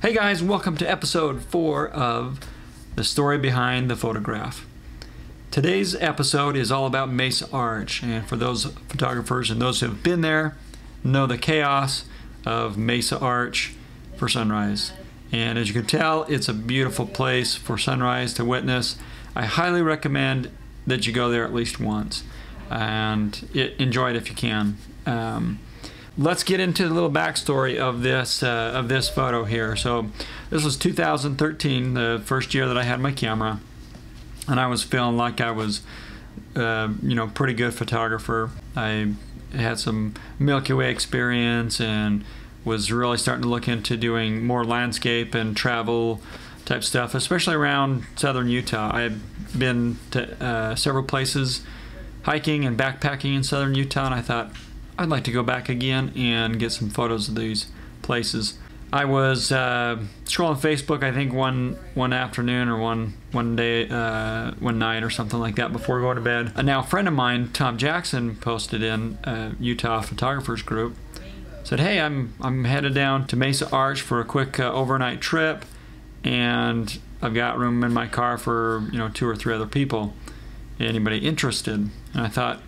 Hey guys, welcome to episode 4 of The Story Behind the Photograph. Today's episode is all about Mesa Arch, and for those photographers and those who have been there, know the chaos of Mesa Arch for sunrise. And as you can tell, it's a beautiful place for sunrise to witness. I highly recommend that you go there at least once and enjoy it if you can. Let's get into the little backstory of this photo here. So this was 2013, the first year that I had my camera, and I was feeling like I was, pretty good photographer. I had some Milky Way experience and was really starting to look into doing more landscape and travel type stuff, especially around southern Utah. I had been to several places hiking and backpacking in southern Utah, and I thought I'd like to go back again and get some photos of these places. I was scrolling Facebook, I think one afternoon or one day, one night or something like that before going to bed. And now a friend of mine, Tom Jackson, posted in Utah Photographers Group, said, "Hey, I'm headed down to Mesa Arch for a quick overnight trip, and I've got room in my car for 2 or 3 other people. Anybody interested?" And I thought,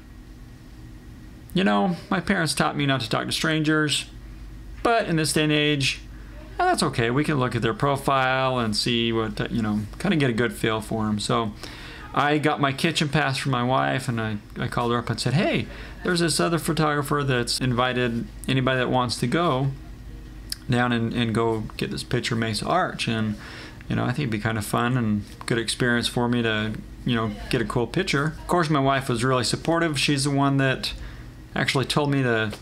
my parents taught me not to talk to strangers, but in this day and age, that's okay. We can look at their profile and see what, kind of get a good feel for them. So I got my kitchen pass from my wife, and I called her up and said, "Hey, there's this other photographer that's invited anybody that wants to go down and go get this picture of Mesa Arch. And, I think it'd be kind of fun and good experience for me to, get a cool picture." Of course, my wife was really supportive. She's the one that actually told me to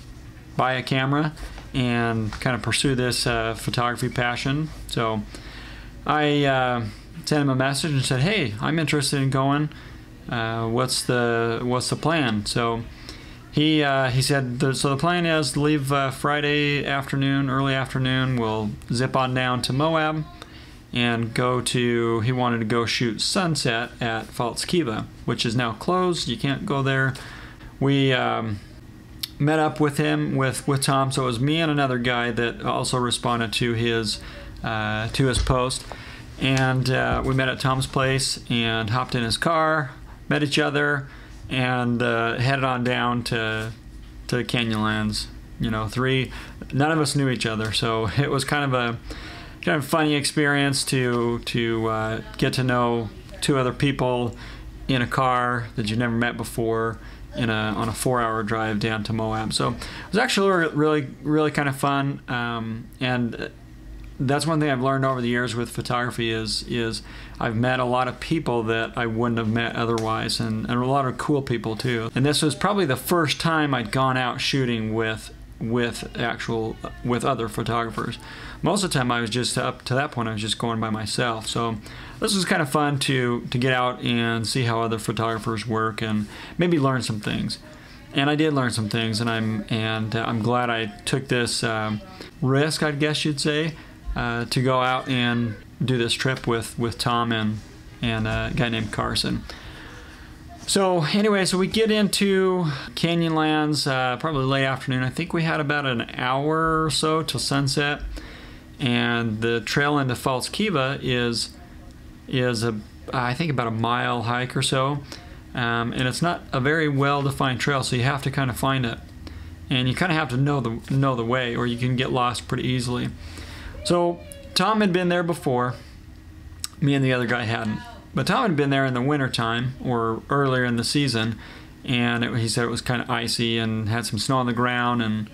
buy a camera and kind of pursue this photography passion. So I sent him a message and said, "Hey, I'm interested in going. What's the plan?" So he said, so the plan is to leave Friday afternoon, early afternoon. We'll zip on down to Moab and he wanted to go shoot sunset at False Kiva, which is now closed. You can't go there. We met up with him, with Tom. So it was me and another guy that also responded to his post, and we met at Tom's place and hopped in his car, met each other, and headed on down to Canyonlands. None of us knew each other, so it was kind of a funny experience to get to know 2 other people in a car that you've never met before on a 4-hour drive down to Moab. So it was actually really kind of fun, and that's one thing I've learned over the years with photography is I've met a lot of people that I wouldn't have met otherwise, and a lot of cool people too. And this was probably the first time I'd gone out shooting with other photographers. Most of the time I was just, up to that point, I was just going by myself. So this was kind of fun to get out and see how other photographers work and maybe learn some things. And I did learn some things, and I'm glad I took this risk, I guess you'd say, to go out and do this trip with Tom and a guy named Carson. So anyway, so we get into Canyonlands probably late afternoon. I think we had about an hour or so till sunset, and the trail into False Kiva is I think about a mile hike or so, and it's not a very well-defined trail, so you have to kind of find it, and you kind of have to know the way, or you can get lost pretty easily. So Tom had been there before. Me and the other guy hadn't. But Tom had been there in the winter time or earlier in the season, and he said it was kind of icy and had some snow on the ground, and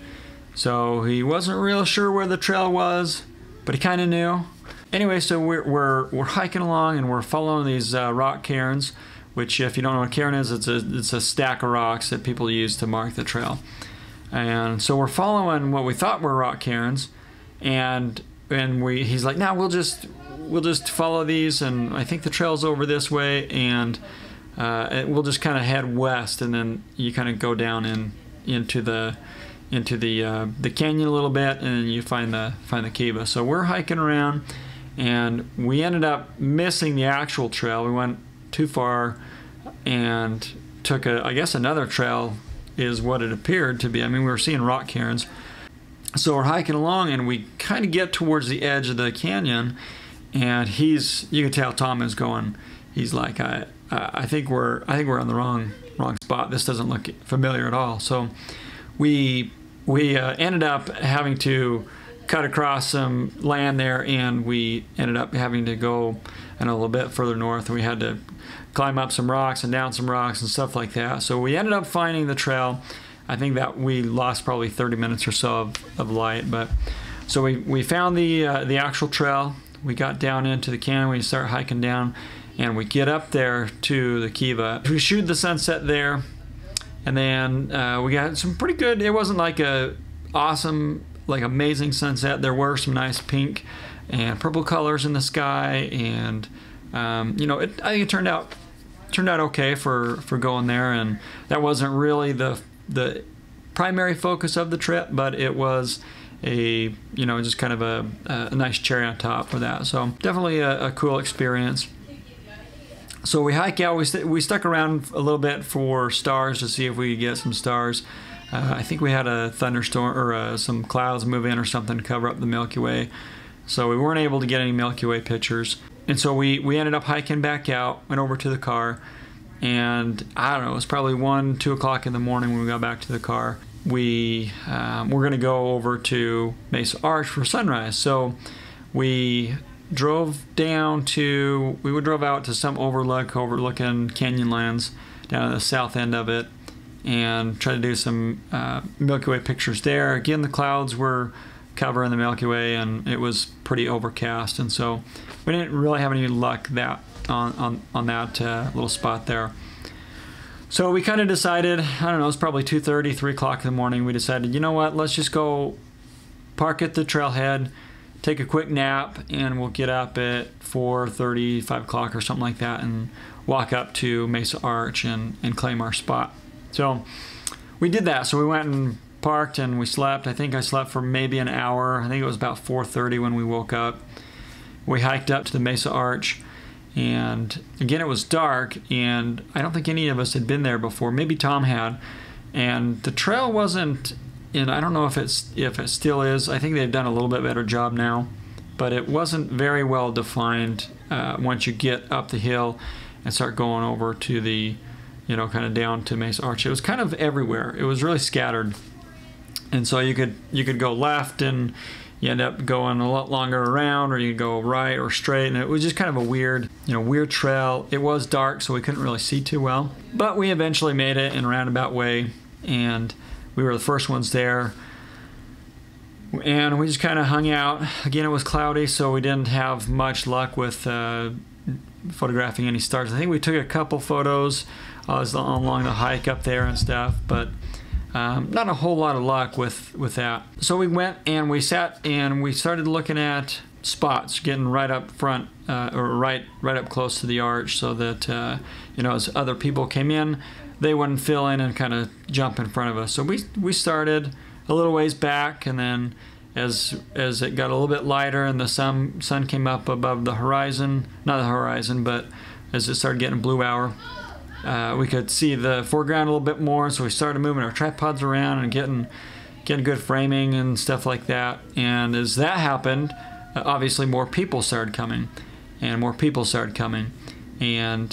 so he wasn't real sure where the trail was, but he kind of knew. Anyway, so we're hiking along, and we're following these rock cairns, which, if you don't know what a cairn is, it's a stack of rocks that people use to mark the trail. And so we're following what we thought were rock cairns, and he's like, "No, we'll just follow these, and I think the trail's over this way, and we'll just kind of head west, and then you kind of go down into the canyon a little bit, and then you find the Kiva." So we're hiking around, and we ended up missing the actual trail. We went too far and took I guess another trail is what it appeared to be. I mean, we were seeing rock cairns. So we're hiking along, and we kind of get towards the edge of the canyon, and you can tell Tom is going. He's like, I think we're on the wrong spot. This doesn't look familiar at all. So we ended up having to cut across some land there, and we ended up having to go a little bit further north. We had to climb up some rocks and down some rocks and stuff like that. So we ended up finding the trail. I think that we lost probably 30 minutes or so of light, but so we found the actual trail. We got down into the canyon. We start hiking down, and we get up there to the Kiva. We shoot the sunset there, and then we got some pretty good. It wasn't like a awesome, like amazing sunset. There were some nice pink and purple colors in the sky, and you know, I think it turned out okay for going there. And that wasn't really the primary focus of the trip, but it was just kind of a nice cherry on top for that. So definitely a cool experience. So we hike out. We stuck around a little bit for stars to see if we could get some stars. I think we had a thunderstorm or some clouds move in or something to cover up the Milky Way, so we weren't able to get any Milky Way pictures. And so we ended up hiking back out, went over to the car, and I don't know, it was probably 1, 2 o'clock in the morning when we got back to the car. We're going to go over to Mesa Arch for sunrise. So we drove out to some overlooking Canyonlands down at the south end of it, and tried to do some Milky Way pictures there. Again, the clouds were covering the Milky Way, and it was pretty overcast, and so we didn't really have any luck on that little spot there. So we kind of decided, I don't know, it's probably 2:30, 3 o'clock in the morning. We decided, you know what, let's just go park at the trailhead, take a quick nap, and we'll get up at 4:30, 5 o'clock or something like that, and walk up to Mesa Arch and claim our spot. So we did that. So we went and parked, and we slept. I think I slept for maybe an hour. I think it was about 4:30 when we woke up. We hiked up to the Mesa Arch, and again, it was dark, and I don't think any of us had been there before. Maybe Tom had. And the trail wasn't, and I don't know if it still is. I think they've done a little bit better job now, but it wasn't very well defined once you get up the hill and start going over to the, kind of down to Mesa Arch. It was kind of everywhere. It was really scattered, and so you could go left and you end up going a lot longer around, or you could go right or straight, and it was just kind of a weird trail. It was dark, so we couldn't really see too well, but we eventually made it in a roundabout way, and we were the first ones there, and we just kind of hung out. Again, it was cloudy, so we didn't have much luck with photographing any stars. I think we took a couple photos along the hike up there and stuff, but not a whole lot of luck with that. So we went and we sat and we started looking at spots, getting right up front or right up close to the arch, so that as other people came in, they wouldn't fill in and kind of jump in front of us. So we started a little ways back, and then as it got a little bit lighter and the sun came up above the horizon, not the horizon, but as it started getting blue hour, we could see the foreground a little bit more, so we started moving our tripods around and getting good framing and stuff like that. And as that happened, obviously more people started coming, and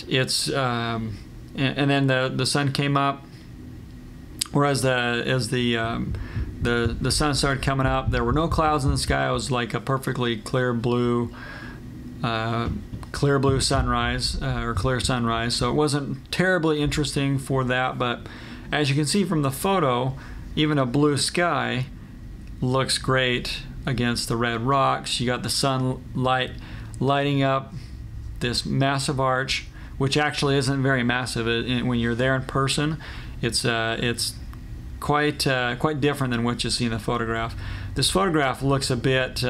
it's and then the sun came up. Whereas as the sun started coming up, there were no clouds in the sky. It was like a perfectly clear blue sunrise, or clear sunrise. So it wasn't terribly interesting for that, but as you can see from the photo, even a blue sky looks great against the red rocks. You got the sunlight lighting up this massive arch, which actually isn't very massive. When you're there in person, it's quite different than what you see in the photograph. This photograph looks a bit,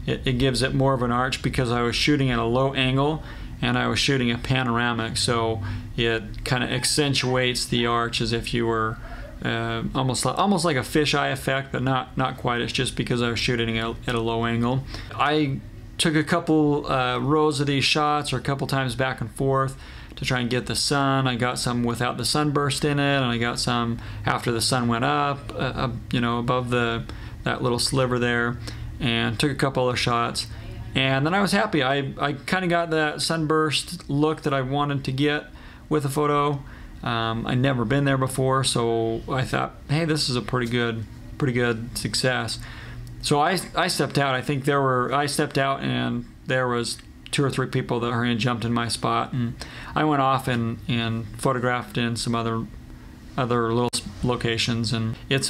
it gives it more of an arch because I was shooting at a low angle and I was shooting a panoramic, so it kind of accentuates the arch as if you were almost like a fisheye effect, but not quite. It's just because I was shooting at a low angle. I took a couple rows of these shots, or a couple times back and forth, to try and get the sun. I got some without the sunburst in it, and I got some after the sun went up, above the that little sliver there, and took a couple of shots. And then I was happy. I kind of got that sunburst look that I wanted to get with the photo. I'd never been there before, so I thought, hey, this is a pretty good success. So I stepped out. I stepped out and there was 2 or 3 people that hurried and jumped in my spot, and I went off and photographed in some other little locations, and it's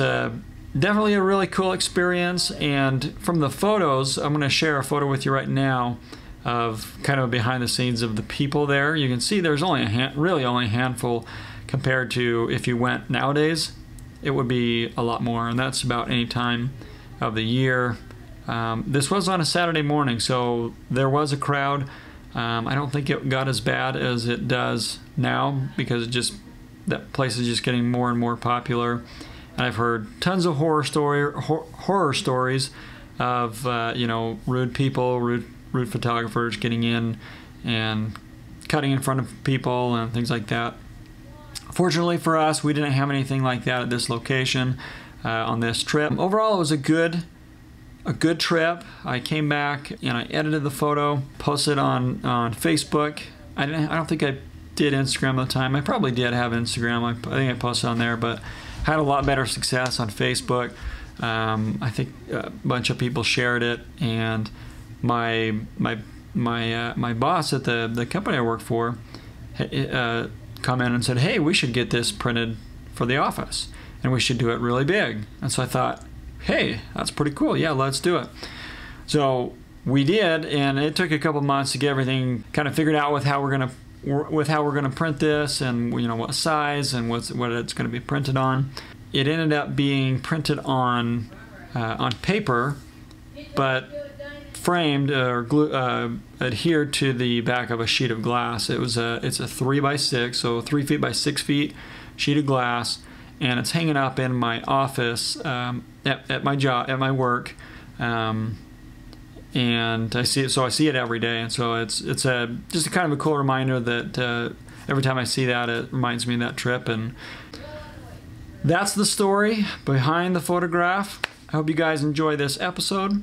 definitely a really cool experience. And from the photos, I'm going to share a photo with you right now of kind of behind the scenes of the people there. You can see there's only really only a handful compared to if you went nowadays. It would be a lot more, and that's about any time of the year. This was on a Saturday morning, so there was a crowd. I don't think it got as bad as it does now, because that place is just getting more and more popular. And I've heard tons of horror stories of rude people, rude photographers getting in and cutting in front of people and things like that. Fortunately for us, we didn't have anything like that at this location on this trip. Overall, it was a good trip. I came back and I edited the photo, posted on Facebook. I don't think I did Instagram at the time. I probably did have Instagram. I think I posted on there, but had a lot better success on Facebook. I think a bunch of people shared it, and my boss at the company I work for commented and said, hey, we should get this printed for the office, and we should do it really big. And so I thought, hey, that's pretty cool. Yeah, let's do it. So we did, and it took a couple months to get everything kind of figured out with how we're gonna print this, and what size and what it's going to be printed on. It ended up being printed on paper, but framed or adhered to the back of a sheet of glass. It's a 3x6, so 3 feet by 6 feet sheet of glass, and it's hanging up in my office at my work. And I see it every day, and so it's just a kind of a cool reminder that every time I see that, it reminds me of that trip. And that's the story behind the photograph. I hope you guys enjoy this episode.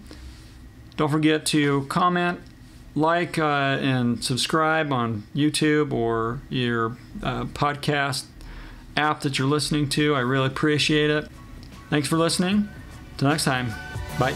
Don't forget to comment, like, and subscribe on YouTube or your podcast app that you're listening to. I really appreciate it. Thanks for listening. Till next time. Bye.